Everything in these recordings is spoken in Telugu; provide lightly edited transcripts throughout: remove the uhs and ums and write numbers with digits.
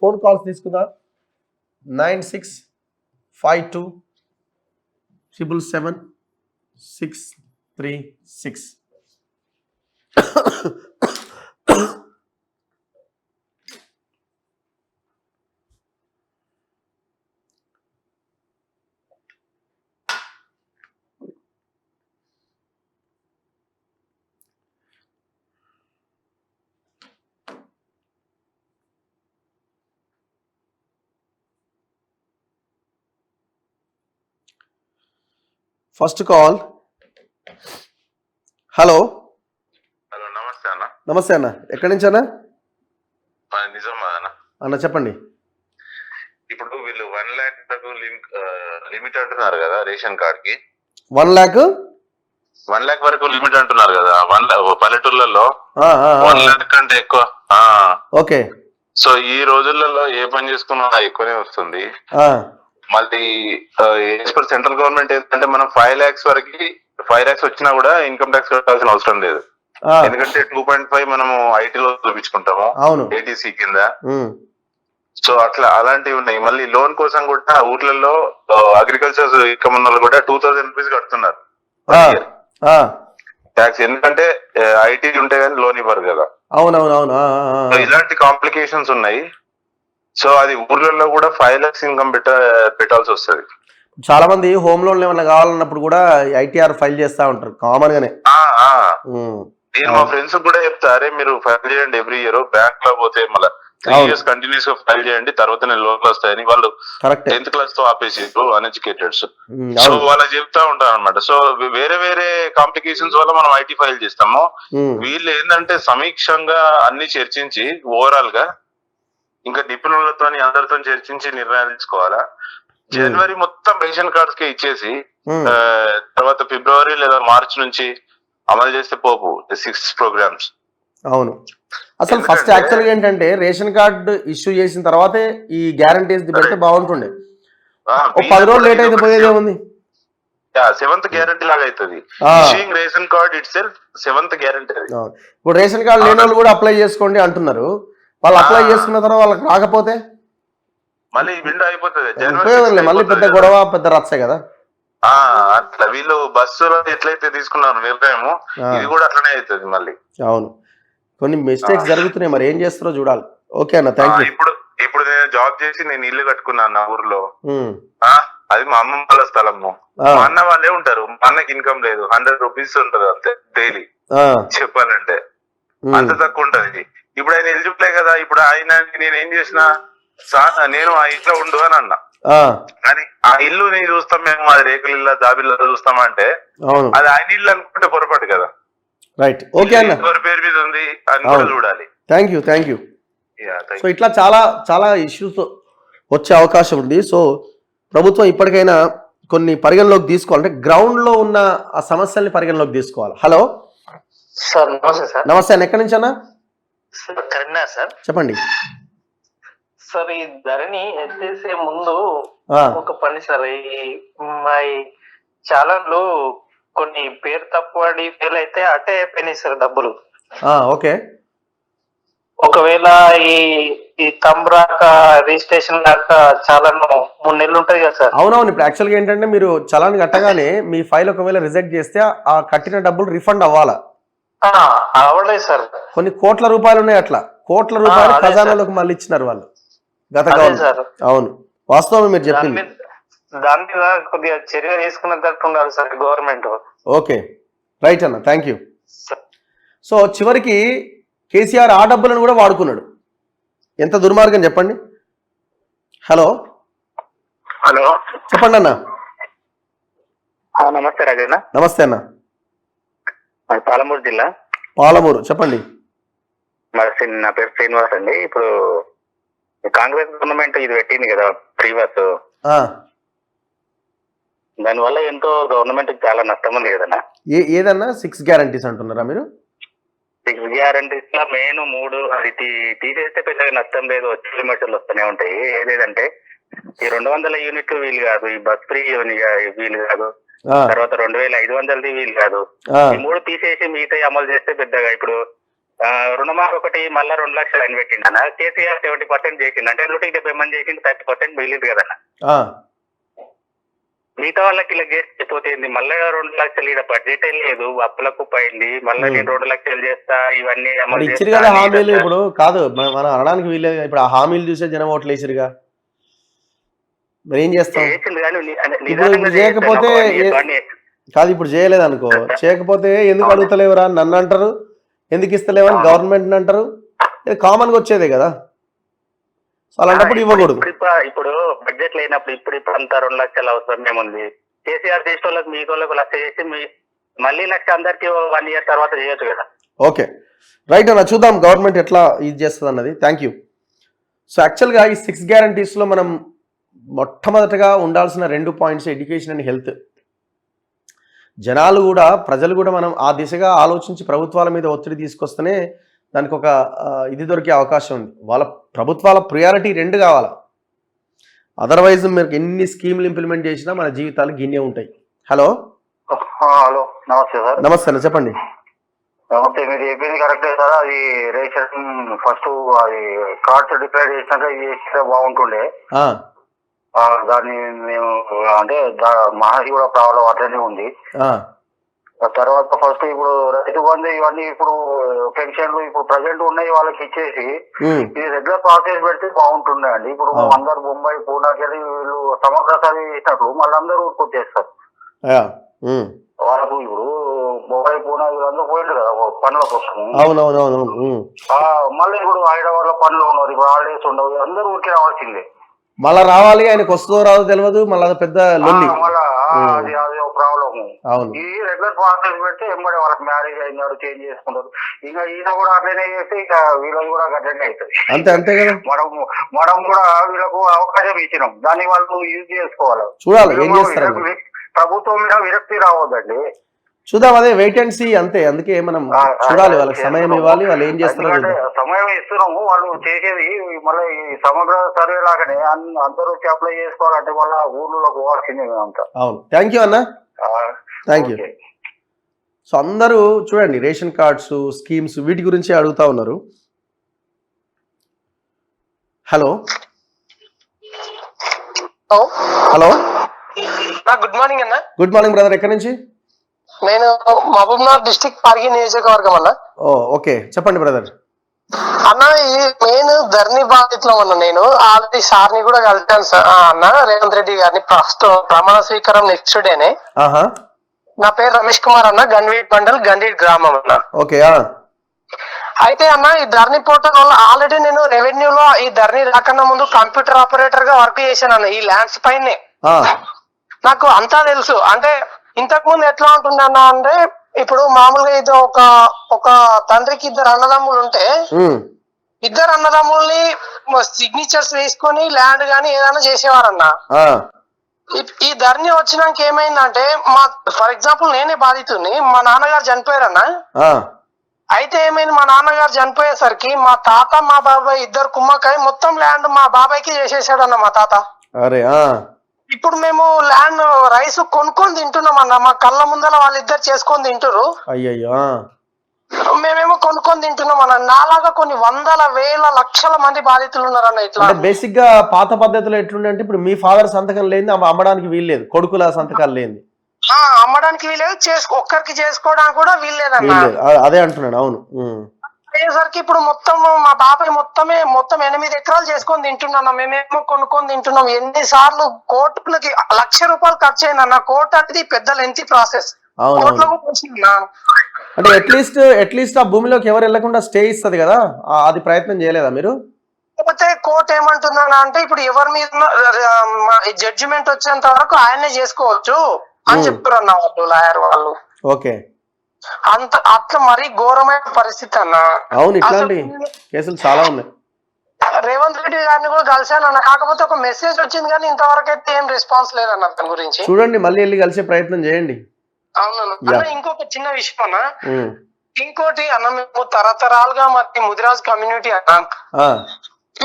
ఫోన్ కాల్స్ తీసుకుందాం. 9652777636. First call. హలో. హలో, నమస్తే అన్న. నమస్తే అన్న, ఎక్కడి నుంచి అన్న? నిజామాబాద్ అన్న. అన్న చెప్పండి. ఇప్పుడు వీళ్ళు 1 lakh లిమిట్ అంటున్నారు కదా రేషన్ కార్డ్ కి. 1 lakh 1 lakh వరకు లిమిట్ అంటున్నారు కదా పల్లెటూర్లలో. 1 lakh కంటే ఎక్కువ. ఓకే. సో ఈ రోజులలో ఏ పని చేసుకున్నా ఎక్కువనే వస్తుంది. మళ్ళీ సెంట్రల్ గవర్నమెంట్ ఏంటంటే మనం 5 lakhs వరకు 5 lakhs వచ్చినా కూడా ఇన్కమ్ ట్యాక్స్ కట్టాల్సిన అవసరం లేదు. ఎందుకంటే 2.5 మనము ఐటీలో చూపించుకుంటాము ఏటీసీ కింద. సో అట్లా అలాంటివి ఉన్నాయి. మళ్ళీ లోన్ కోసం కూడా ఊర్లలో అగ్రికల్చర్ ఇన్కమ్ ఉన్న కూడా 2000 రూపీస్ కడుతున్నారు ట్యాక్స్. ఎందుకంటే ఐటీ ఉంటే కానీ లోన్ ఇవ్వరు కదా. అవునవునవును. ఇలాంటి కాంప్లికేషన్స్ ఉన్నాయి. సో అది ఊర్లలో కూడా 5 lakhs ఇన్కమ్ పెట్టాల్సి వస్తుంది. చాలా మంది హోమ్ లోన్ ఏమన్నా కావాలన్నప్పుడు కూడా ఐటీఆర్ ఫైల్ చేస్తా ఉంటారు కామన్ గానే. నేను మా ఫ్రెండ్స్ కూడా చెప్తా, అరే మీరు ఫైల్ చేయండి ఎవ్రీ ఇయర్, బ్యాంక్ లో పోతే మళ్ళీ 3 years కంటిన్యూస్ గా ఫైల్ చేయండి, తర్వాత నేను లోన్లు వస్తాయని. వాళ్ళు 10th class తో ఆపేసారు అన్ఎడ్యుకేటెడ్స్. సో వాళ్ళకి చెప్తా ఉంటాను అనమాట. సో వేరే వేరే కాంప్లికేషన్స్ వల్ల మనం ఐటీ ఫైల్ చేస్తాము. వీళ్ళు ఏంటంటే సమీక్షంగా అన్ని చర్చించి ఓవరాల్ గా ఇంకా నిపుణులతో అందరితో చర్చించి నిర్ణయాలు తీసుకోవాలా. జనవరి మొత్తం రేషన్ కార్డ్స్ కే ఇచ్చేసి తర్వాత ఫిబ్రవరి లేదా మార్చ్ నుంచి అమలు చేస్తే పోపు 6 programs. అవును. అసలు ఫస్ట్ యాక్చువల్గా ఏంటంటే రేషన్ కార్డు ఇష్యూ చేసిన తర్వాతే ఈ గ్యారంటీస్ పెడితే బాగుంటుండే. 10 రోజులు లేట్ అయితే పోయేదే ఉంది. 7th గ్యారంటీ లాగా అవుతుంది. Ration card it self 7th guarantee. ఇప్పుడు రేషన్ కార్డు లేని వాళ్ళు కూడా అప్లై చేసుకోండి అంటున్నారు. వాళ్ళు అప్లై చేసుకున్న తర్వాత వాళ్ళకి రాకపోతే మళ్ళీ విండో అయిపోతుంది. మళ్ళీ పెద్ద గొడవ, పెద్ద రచ్చే కదా. అట్లా వీళ్ళు బస్సులో ఎట్లయితే తీసుకున్నారు నిర్ణయం, ఇది కూడా అట్లనే అవుతుంది మళ్ళీ. అవును, కొన్ని మిస్టేక్స్ జరుగుతున్నాయి, మరి ఏం చేస్తారో చూడాలి. ఓకే అన్న, థ్యాంక్ యూ. ఇప్పుడు నేను జాబ్ చేసి నేను ఇల్లు కట్టుకున్నాను నా ఊర్లో. అది మా అమ్మమ్మ వాళ్ళ స్థలము. మా అన్న వాళ్ళే ఉంటారు. మా అన్నకి ఇన్కమ్ లేదు, 100 రూపీస్ ఉంటది అంతే డైలీ. చెప్పాలంటే అంత తక్కువ ఉంటది. ఇప్పుడు ఆయన ఎలిజిబులే కదా. ఇప్పుడు ఆయన నేను ఏం చేసిన, నేను ఆ ఇంట్లో ఉండు అని అన్నా. కానీ ఆ ఇల్లు నేను చూస్తాం మేము, అది రేకుల ఇల్లు జాబిల్లో చూస్తామంటే అది ఆయన ఇల్లు అనుకుంటే పొరపాటు కదా. రైట్, ఓకే అన్న. ఎవరి పేరు మీద ఉంది అని కూడా చూడాలి. Thank you. సో ఇట్లా చాలా చాలా ఇష్యూస్ వచ్చే అవకాశం ఉంది. సో ప్రభుత్వం ఇప్పటికైనా కొన్ని పరిగణలోకి తీసుకోవాలంటే గ్రౌండ్ లో ఉన్న ఆ సమస్యల్ని పరిగణలోకి తీసుకోవాలి. హలో సార్, నమస్తే సార్. నమస్తే అన్న, ఎక్కడి నుంచి అన్న? సార్ చెప్పండి సార్. ఈ ధరని ఎత్తేసే ముందు ఒక పని సార్, మా ఛానళ్ళు కొన్ని పేరు తప్పుపడి ఫెయిల్ అయితే అటే అయిపోయినాయి సార్ డబ్బులు. ఓకే. ఒకవేళ ఈ తంబ్రాక రిజిస్ట్రేషన్ దాక చలాన్ 3 నెలలు ఉంటది కదా సార్. అవునవును. ఇప్పుడు యాక్చువల్గా ఏంటంటే మీరు చలాన్ కట్టగానే మీ ఫైల్ ఒకవేళ రిజెక్ట్ చేస్తే ఆ కట్టిన డబ్బులు రిఫండ్ అవ్వాలా? అవ్వలేదు సార్. కొన్ని కోట్ల రూపాయలు ఉన్నాయి, అట్లా కోట్ల రూపాయలు ఖజానాలోకి మళ్ళీ ఇచ్చినారు వాళ్ళు గత గవర్నమెంట్. అవును, వాస్తవం మీరు చెప్పింది. దాని మీద కొద్దిగా చర్య తీసుకున్నట్టు ఉండాలి సార్ గవర్నమెంట్. ఓకే, రైట్ అన్న, థ్యాంక్ యూ. సో చివరికి కేసీఆర్ ఆ డబ్బులను కూడా వాడుకున్నాడు. ఎంత దుర్మార్గం చెప్పండి. హలో చెప్పండి అన్న. నమస్తే రాజన్న. నమస్తే అన్న. పాలమూరు జిల్లా. పాలమూరు, చెప్పండి. నా పేరు శ్రీనివాస్ అండి. ఇప్పుడు కాంగ్రెస్ గవర్నమెంట్ ఇది పెట్టింది కదా ఫ్రీ బస్, దానివల్ల ఎంతో గవర్నమెంట్ చాలా నష్టం ఉంది కదన్నా. ఏదన్నా 6 గ్యారంటీస్ అంటున్నారా మీరు? 6 గ్యారంటీస్ లో మెయిన్ 3 అది తీసేస్తే పెద్దగా నష్టం లేదు, వచ్చే కిలోమీటర్లు వస్తూనే ఉంటాయి. ఏదేదంటే ఈ 200 యూనిట్లు వీలు కాదు, ఈ బస్ ఫ్రీ వీలు కాదు, తర్వాత 2500 వీలు కాదు. ఈ 3 తీసేసి మిగతా అమలు చేస్తే పెద్దగా ఇప్పుడు రుణమాఫీ ఒకటి మళ్ళీ 2 లక్షలు అని పెట్టిండు అన్న. కేసీఆర్ 70% చేసిండు, అంటే 170 మంది చేసిండు, 30% మిగిలింది కదన్న. మిగతా వాళ్ళకి ఇలా చేసిపోతుంది. మళ్ళీ 2 లక్షలు ఇక్కడ బడ్జెట్ లేదు, అప్పులకు పోయింది. మళ్ళీ నేను 2 లక్షలు చేస్తా, ఇవన్నీ ఇచ్చిరు కదా హామీలు. ఇప్పుడు కాదు మనం అనడానికి వీలేదు. ఇప్పుడు ఆ హామీలు చూసే జనం ఓట్లు వేసిరుగా, మరి ఏం చేస్తాం? ఇప్పుడు చేయకపోతే కాదు, ఇప్పుడు చేయలేదు అనుకో, చేయకపోతే ఎందుకు అడుగుతలేవురా నన్ను అంటారు, ఎందుకు ఇస్తలేవని గవర్నమెంట్ అంటారు. ఇది కామన్ గా వచ్చేదే కదా. అలాంటప్పుడు ఇవ్వకూడదు. ఇప్పుడు బడ్జెట్ లేనప్పుడు ఇప్పుడు అంతా 2 లక్షలు అవసరం ఏముంది? కేసీఆర్ చేసిన వాళ్ళకి మీ వాళ్ళకి 1 లక్ష చేసి మళ్ళీ 1 లక్ష అందరికి 1 ఇయర్ తర్వాత చేయొచ్చు కదా. ఓకే రైట్ అన్న, చూద్దాం గవర్నమెంట్ ఎట్లా ఇది చేస్తుంది అన్నది. Thank you. సో యాక్చువల్గా ఈ 6 గ్యారంటీస్లో మనం మొట్టమొదటగా ఉండాల్సిన 2 పాయింట్స్ ఎడ్యుకేషన్ అండ్ హెల్త్. జనాలు కూడా, ప్రజలు కూడా మనం ఆ దిశగా ఆలోచించి ప్రభుత్వాల మీద ఒత్తిడి తీసుకొస్తేనే దానికి ఒక ఇది దొరికే అవకాశం ఉంది. వాళ్ళ ప్రభుత్వాల ప్రియారిటీ 2 కావాలా. అదర్వైజ్ మీరు ఎన్ని స్కీములు ఇంప్లిమెంట్ చేసినా మన జీవితాలు గిన్నె ఉంటాయి. హలో హలో నమస్తే సార్. నమస్తే అన్న, చెప్పండి. నమస్తే. మీరు చెప్పింది కరెక్టే సార్. అది రేషన్ ఫస్ట్ అది కార్డ్స్ డిక్లేర్ చేసినాక ఇది చేస్తే బాగుంటుండే. దాన్ని మేము అంటే మహాసి కూడా ప్రాబ్లం అట్లనే ఉంది. తర్వాత ఫస్ట్ ఇప్పుడు రైతు బంధు ఇవన్నీ ఇప్పుడు పెన్షన్లు ఇప్పుడు ప్రజెంట్ ఉన్నాయి వాళ్ళకి ఇచ్చేసి ఇది రెగ్యులర్ ప్రాసెస్ పెడితే బాగుంటుండే అండి. ఇప్పుడు అందరు ముంబై పూనాకి వీళ్ళు సమగ్ర సర్వే చేసినట్లు మళ్ళీ అందరూ ఊరుకొచ్చేస్తారు వాళ్ళకు. ఇప్పుడు ముంబై పూనా వీళ్ళందరూ పోయిండు కదా పనుల కోసం. మళ్ళీ ఇప్పుడు హైదరాబాద్ లో పనులు ఉన్నారు, ఇప్పుడు హాలిడేస్ ఉండవు, అందరూ ఊరికి రావాల్సిందే. మళ్ళా రావాలి, ఆయనకు వస్తుందో రాదో తెలియదు, మళ్ళీ పెద్ద ప్రాబ్లం. ఈ రెగ్యులర్ ప్రాసెస్ పెడితే ఎంబడి వాళ్ళకి మ్యారేజ్ అయినాడు చేంజ్ చేసుకుంటారు. ఇంకా ఈయన కూడా అట్లనే చేస్తే ఇక వీళ్ళకి కూడా గడ్డనే అవుతుంది. అంతే కదా. మనం కూడా వీళ్ళకు అవకాశం ఇచ్చినాం, దాన్ని వాళ్ళు యూజ్ చేసుకోవాలి. చూడాలి ఏం చేస్తారు. ప్రభుత్వం మీద విరక్తి రావద్దండి. చూద్దాం, అదే వెయిట్ అండ్ సీ అంతే. అందుకే మనం చూడాలి, వాళ్ళకి సమయం ఇవ్వాలి, వాళ్ళు ఏం చేస్తారో. సమయం ఇస్తున్నాము, వాళ్ళు చేసేది మళ్ళీ సమగ్ర సర్వే లాగానే అందరూ వచ్చి అప్లై చేసుకోవాలంటే వాళ్ళ ఊర్లో పోవాల్సిందే అంతా. అవును, థ్యాంక్ యూ అన్న, థ్యాంక్ యూ. సో అందరూ చూడండి, రేషన్ కార్డ్స్, స్కీమ్స్, వీటి గురించి అడుగుతా ఉన్నారు. హలో హలో గుడ్ మార్నింగ్ అన్న. గుడ్ మార్నింగ్ బ్రదర్, ఎక్కడి నుంచి? నేను మహబూబ్నగర్ డిస్ట్రిక్ట్ పార్కి నియోజకవర్గం అన్న. ఓకే చెప్పండి బ్రదర్. అన్న ఈ మెయిన్ ధరణి బాధితులు అన్న. నేను ఆల్రెడీ సార్ని కూడా కలిసాను సార్ అన్న, రేవంత్ రెడ్డి గారిని. ప్రమాణ స్వీకారం నెక్స్ట్ డేనే. నా పేరు రమేష్ కుమార్ అన్న, గండీడ్ మండల్, గండీడ్ గ్రామం అన్న. ఓకే. అయితే అన్న ఈ ధరణి పోర్టల్ వల్ల ఆల్రెడీ నేను రెవెన్యూలో ఈ ధరణి రాకన్నా ముందు కంప్యూటర్ ఆపరేటర్ గా వర్క్ చేశాను అన్న, ఈ ల్యాండ్స్ పైనే. నాకు అంతా తెలుసు. అంటే ఇంతకు ముందు ఎట్లా ఉంటుందన్న అంటే, ఇప్పుడు మామూలుగా ఇది ఒక తండ్రికి 2 అన్నదమ్ములు ఉంటే 2 అన్నదమ్ముల్ని సిగ్నేచర్స్ వేసుకొని ల్యాండ్ గాని ఏదైనా చేసేవారన్న. ఈ ధరణి వచ్చినాక ఏమైందంటే, ఫర్ ఎగ్జాంపుల్ నేనే బాధితుని, మా నాన్నగారు చనిపోయారన్న. అయితే ఏమైంది, మా నాన్నగారు చనిపోయేసరికి మా తాత మా బాబాయ్ 2 కుమ్మకాయ మొత్తం ల్యాండ్ మా బాబాయ్కి చేసేసాడన్న మా తాత. ఇప్పుడు మేము ల్యాండ్ రైస్ కొనుక్కొని తింటున్నాం అన్న, మా కళ్ళ ముందర వాళ్ళిద్దరు చేసుకొని తింటారు. అయ్యయ్యో, మేమేమో కొనుక్కొని తింటున్నాం అన్న. నాలాగా కొన్ని వందల వేల లక్షల మంది బాధితులు ఉన్నారన్న. ఇట్లా బేసిక్ గా పాత పద్ధతిలో ఎట్లుండే అంటే, ఇప్పుడు మీ ఫాదర్ సంతకం లేని అమ్మడానికి వీల్లేదు, కొడుకుల సంతకాలు లేని అమ్మడానికి వీలేదు, ఒక్కరికి చేసుకోవడానికి కూడా వీల్లేదన్న. అదే అంటున్నాడు. అవును. అయ్యేసరికి ఇప్పుడు మొత్తం మా బాబాయ్ మొత్తం 8 ఎకరాలు చేసుకొని తింటున్నా. మేమేమో కొనుక్కొని తింటున్నాం. ఎన్నిసార్లు కోర్టులకి ₹1,00,000 ఖర్చు అయిందన్న. కోర్టు అనేది పెద్ద లెంతీ ప్రాసెస్. అంటే అట్లీస్ట్ ఆ భూమిలోకి ఎవరు వెళ్లకుండా స్టే ఇస్తుంది కదా, అది ప్రయత్నం చేయలేదా మీరు? కాకపోతే కోర్టు ఏమంటుందన్న అంటే, ఇప్పుడు ఎవరి మీద జడ్జిమెంట్ వచ్చేంత వరకు ఆయనే చేసుకోవచ్చు అని చెప్తారు అన్న వాళ్ళు, లాయర్ వాళ్ళు. ఓకే. అట్లా మరీ ఘోరమైన పరిస్థితి అన్న. అవును, ఇట్లాంటి కేసులు చాలా ఉన్నాయి. రేవంత్ రెడ్డి గారిని కూడా కలిసాను అన్న, కాకపోతే ఒక మెసేజ్ వచ్చింది కానీ ఇంతవరకు అయితే ఏం రెస్పాన్స్ లేదన్న దాని గురించి. చూడండి, మళ్ళీ వెళ్ళి కలిసే ప్రయత్నం చేయండి. అవునన్నా. ఇంకొక చిన్న విషయం అన్న, ఇంకోటి అన్న, మేము తరతరాలుగా మరి ముదిరాజ్ కమ్యూనిటీ అన్న.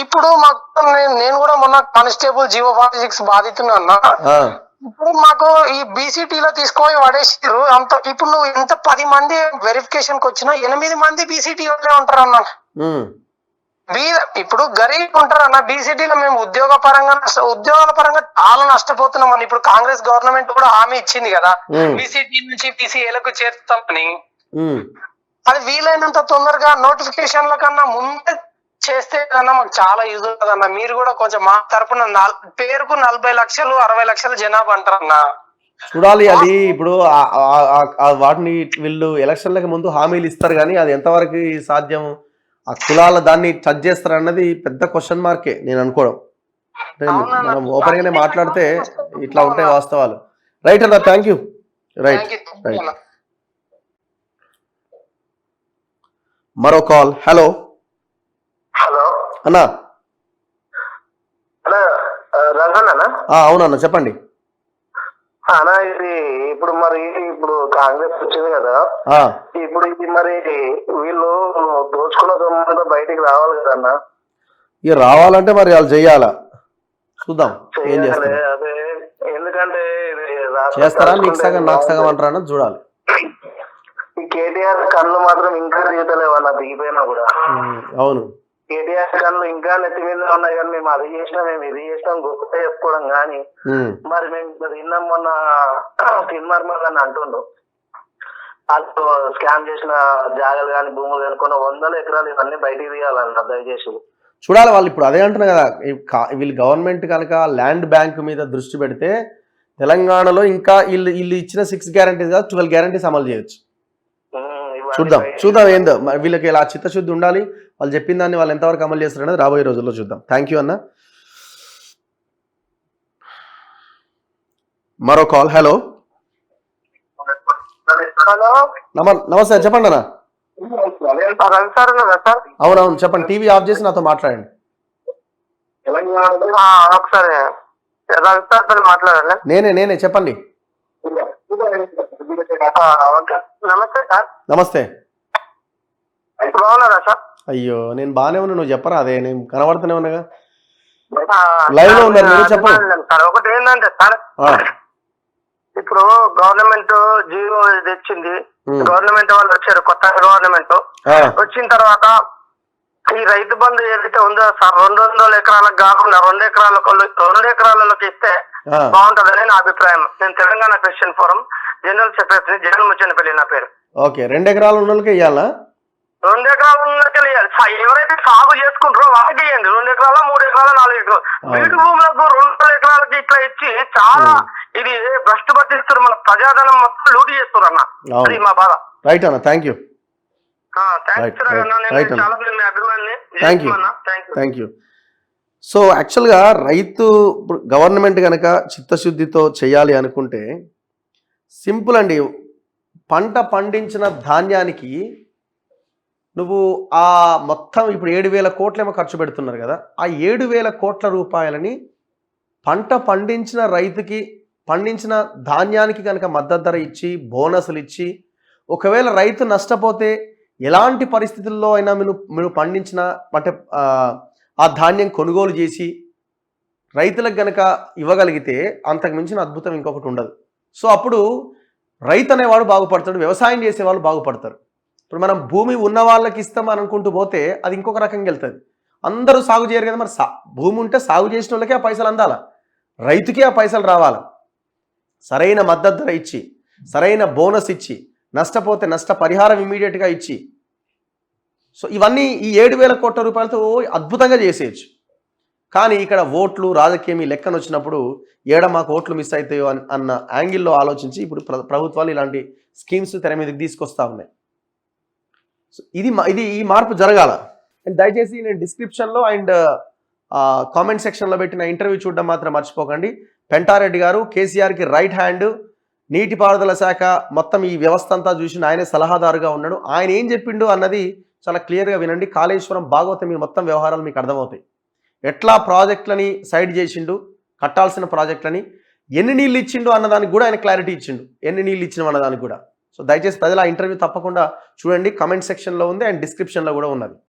ఇప్పుడు మాకు నేను కూడా మొన్న కానిస్టేబుల్ 046 బాధితున్నా అన్న. ఇప్పుడు మాకు ఈ బీసీటీలో తీసుకొని పడేసారు అంత. ఇప్పుడు నువ్వు ఇంత 10 మంది వెరిఫికేషన్ కి వచ్చినా 8 మంది బీసీటీ వాళ్ళే ఉంటారు అన్న. ఇప్పుడు గరీబ్ ఉంటారు అన్న. బీసీటీలో మేము ఉద్యోగాల పరంగా చాలా నష్టపోతున్నాం అన్న. ఇప్పుడు కాంగ్రెస్ గవర్నమెంట్ కూడా హామీ ఇచ్చింది కదా బీసీటీ నుంచి బీసీఏలకు చేర్చుతామని. అది వీలైనంత తొందరగా నోటిఫికేషన్ల కన్నా ముందే చేస్తే కన్నా మాకు చాలా యూజ్ అవుతుందన్న. మీరు కూడా కొంచెం మా తరపున పేరుకు 40 లక్షలు 60 లక్షల జనాభా అంటారన్న. చూడాలి అది. ఇప్పుడు వాటిని వీళ్ళు ఎలక్షన్లకు ముందు హామీలు ఇస్తారు కానీ అది ఎంతవరకు సాధ్యం, ఆ కులాల దాన్ని టచ్ చేస్తారు అన్నది పెద్ద క్వశ్చన్ మార్కే నేను అనుకోవడం. అంటే మనం ఓపెన్ గానే మాట్లాడితే ఇట్లా ఉంటాయి వాస్తవాలు. రైట్ అన్న, థ్యాంక్ యూ. Right right. మరో కాల్. హలో హలో అన్నా. రంగన్న. అవునన్నా చెప్పండి. అన్నా ఇది ఇప్పుడు కాంగ్రెస్ వచ్చింది కదా, ఇప్పుడు ఇది మరి వీళ్ళు దోచుకున్న దొంగ బయటికి రావాలి కదన్నా. ఇక రావాలంటే మరి వాళ్ళు చెయ్యాలా, చూద్దాం ఏం చేస్తారు. అదే ఎందుకంటే చేస్తారా నీకు సగం నాకు సగం అంటారా అన్నది చూడాలి. ఈ కేటీఆర్ కళ్ళు మాత్రం ఇంకా తీయతలేవన్నా, దిగిపోయినా కూడా. అవును, కేటీఆర్ కళ్ళు ఇంకా నెత్తి మీద ఉన్నాయి కానీ మేము అది చేసినాం మేము ఇది చేసినాం గొప్ప చెప్పుకోవడం కానీ మరి మేము తిన్నాం. మొన్న తిన్మార్మల్ అని అంటుండు వాళ్ళు స్కామ్ చేసిన జాగాలు కానీ భూములు కనుక్కున్న 100 ఎకరాలు ఇవన్నీ బయటికి తీయాలన్న దయచేసి. చూడాలి. వాళ్ళు ఇప్పుడు అదే అంటున్నారు కదా, వీళ్ళు గవర్నమెంట్ కనుక ల్యాండ్ బ్యాంక్ మీద దృష్టి పెడితే తెలంగాణలో ఇంకా వీళ్ళు ఇచ్చిన 6 గ్యారంటీస్ కాదు 12 గ్యారంటీస్ అమలు చేయొచ్చు. చూద్దాం ఏందో మరి వీళ్ళకి ఇలా చిత్తశుద్ధి ఉండాలి. వాళ్ళు చెప్పిన దాన్ని వాళ్ళు ఎంతవరకు అమలు చేస్తారనేది రాబోయే రోజుల్లో చూద్దాం. థ్యాంక్ యూ అన్న. మరో కాల్. హలో హలో నమస్తే, చెప్పండి అన్న. సార్ కదా సార్? అవునవును చెప్పండి. టీవీ ఆఫ్ చేసి నాతో మాట్లాడండి. ఒకసారి మాట్లాడాలి. నేనే చెప్పండి. నమస్తే సార్. నమస్తే. బాగున్నారా సార్? అయ్యో నేను బాగానే ఉన్నా, నువ్వు చెప్పరా. అదే నేను కనబడుతూనే ఉన్నాగా, లైవ్ లో ఉన్నారు మీరు, చెప్పండి. సార్ ఒకటి ఏంటంటే సార్, ఇప్పుడు గవర్నమెంట్ జీవో తెచ్చింది, గవర్నమెంట్ వాళ్ళు వచ్చారు, కొత్త గవర్నమెంట్ వచ్చిన తర్వాత ఈ రైతు బంధు ఏదైతే ఉందో సార్ 200 ఎకరాలకు కాకుండా 2 ఎకరాలలోకి ఇస్తే బాగుంటుందని నా అభిప్రాయం. నేను Telangana Christian forum general secretary Jagan Muchchanapalli నా పేరు. ఓకే, 2 ఎకరాలు ఉన్న వాళ్ళకి ఇవ్వాలా? 2 ఎకరాలు ఉన్నకే ఇవ్వాలి. ఎవరైతే సాగు చేసుకుంటారో వాళ్ళకి ఇవ్వండి. 2 ఎకరాల 3 ఎకరాల 4 ఎకరాలు వీటి భూములకు 2 ఎకరాలకి ఇట్లా ఇచ్చి చాలా ఇది భ్రష్టు పట్టిస్తారు. మన ప్రజాధనం మొత్తం లూటీ చేస్తారు అన్న. అది మా బాధ. రైట్ అన్న, thank you. Thank you. So యాక్చువల్గా రైతు గవర్నమెంట్ కనుక చిత్తశుద్ధితో చేయాలి అనుకుంటే సింపుల్ అండి. పంట పండించిన ధాన్యానికి నువ్వు ఆ మొత్తం ఇప్పుడు 7,000 కోట్లేమో ఖర్చు పెడుతున్నారు కదా, ఆ 7,000 కోట్ల రూపాయలని పంట పండించిన రైతుకి పండించిన ధాన్యానికి కనుక మద్దతు ధర ఇచ్చి బోనస్లు ఇచ్చి, ఒకవేళ రైతు నష్టపోతే ఎలాంటి పరిస్థితుల్లో అయినా మీరు పండించిన అంటే ఆ ధాన్యం కొనుగోలు చేసి రైతులకు గనక ఇవ్వగలిగితే అంతకు మించిన అద్భుతం ఇంకొకటి ఉండదు. సో అప్పుడు రైతు అనేవాడు బాగుపడతాడు, వ్యవసాయం చేసేవాళ్ళు బాగుపడతారు. ఇప్పుడు మనం భూమి ఉన్న వాళ్ళకి ఇస్తాం అనుకుంటూ పోతే అది ఇంకొక రకంగా వెళ్తుంది. అందరూ సాగు చేయరు కదా, మరి భూమి ఉంటే సాగు చేసిన వాళ్ళకి ఆ పైసలు అందాలా, రైతుకి ఆ పైసలు రావాలి. సరైన మద్దతు ధర ఇచ్చి, సరైన బోనస్ ఇచ్చి, నష్టపోతే నష్ట పరిహారం ఇమీడియట్గా ఇచ్చి, సో ఇవన్నీ ఈ 7,000 కోట్ల రూపాయలతో అద్భుతంగా చేసేయచ్చు. కానీ ఇక్కడ ఓట్లు రాజకీయం ఈ లెక్కన వచ్చినప్పుడు మాకు ఓట్లు మిస్ అవుతాయో అన్న యాంగిల్లో ఆలోచించి ఇప్పుడు ప్రభుత్వాలు ఇలాంటి స్కీమ్స్ తెర మీదకి తీసుకొస్తా ఉన్నాయి. సో ఇది ఈ మార్పు జరగాల. అండ్ దయచేసి నేను డిస్క్రిప్షన్లో అండ్ కామెంట్ సెక్షన్లో పెట్టిన ఇంటర్వ్యూ చూడడం మాత్రం మర్చిపోకండి. పెంటారెడ్డి గారు కేసీఆర్కి రైట్ హ్యాండ్, నీటిపారుదల శాఖ మొత్తం ఈ వ్యవస్థ అంతా చూసి ఆయనే సలహాదారుగా ఉన్నాడు. ఆయన ఏం చెప్పిండు అన్నది చాలా క్లియర్గా వినండి. కాళేశ్వరం భాగవతం మీ మొత్తం వ్యవహారాలు మీకు అర్థమవుతాయి. ఎట్లా ప్రాజెక్టులని సైడ్ చేసిండు, కట్టాల్సిన ప్రాజెక్టులని ఎన్ని నీళ్ళు ఇచ్చిండు అన్నదానికి కూడా ఆయన క్లారిటీ ఇచ్చిండు, ఎన్ని నీళ్ళు ఇచ్చిన అన్నదానికి కూడా. సో దయచేసి ప్రజలు ఆ ఇంటర్వ్యూ తప్పకుండా చూడండి. కామెంట్ సెక్షన్లో ఉంది అండ్ డిస్క్రిప్షన్లో కూడా ఉన్నది.